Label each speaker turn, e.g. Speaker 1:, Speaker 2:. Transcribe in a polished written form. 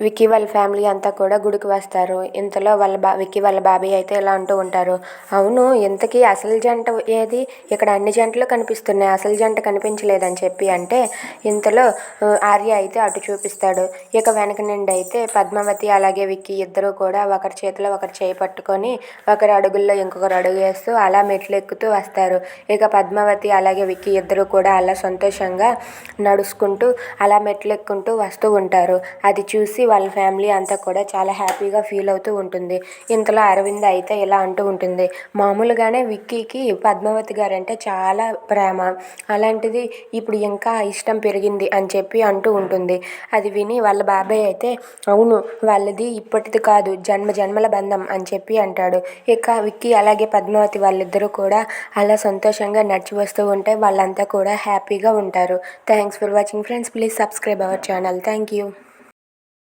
Speaker 1: విక్కీ వాళ్ళ ఫ్యామిలీ అంతా కూడా గుడికి వస్తారు. ఇంతలో విక్కీ వాళ్ళ బాబాయ్ అయితే ఇలా అంటూ ఉంటారు, అవును ఇంతకీ అసలు జంట ఏది, ఇక్కడ అన్ని జంటలు కనిపిస్తున్నాయి, అసలు జంట కనిపించలేదని చెప్పి అంటే ఇంతలో ఆర్య అయితే అటు చూపిస్తాడు. ఇక వెనక నుండి అయితే పద్మావతి అలాగే విక్కీ ఇద్దరు కూడా ఒకరి చేతిలో ఒకరు చేయి పట్టుకొని ఒకరి అడుగుల్లో ఇంకొకరు అడుగు వేస్తూ అలా మెట్లు ఎక్కుతూ వస్తారు. ఇక పద్మావతి అలాగే విక్కీ ఇద్దరు కూడా అలా సంతోషంగా నడుచుకుంటూ అలా మెట్లు ఎక్కుంటూ వస్తూ ఉంటారు. అది చూసి వాళ్ళ ఫ్యామిలీ అంతా కూడా చాలా హ్యాపీగా ఫీల్ అవుతూ ఉంటుంది. ఇంతలో అరవింద్ అయితే ఇలా అంటూ ఉంటుంది, మామూలుగానే విక్కీకి పద్మావతి గారంటే చాలా ప్రేమ, అలాంటిది ఇప్పుడు ఇంకా ఇష్టం పెరిగింది అని చెప్పి అంటూ ఉంటుంది. అది విని వాళ్ళ బాబాయ్ అయితే అవును వాళ్ళది ఇప్పటిది కాదు జన్మ జన్మల బంధం అని చెప్పి అంటాడు. ఇక విక్కీ అలాగే పద్మావతి వాళ్ళిద్దరూ కూడా అలా సంతోషంగా నడిచి వస్తూ ఉంటే వాళ్ళంతా కూడా హ్యాపీగా ఉంటారు. Thanks for watching friends, please subscribe our channel. Thank you.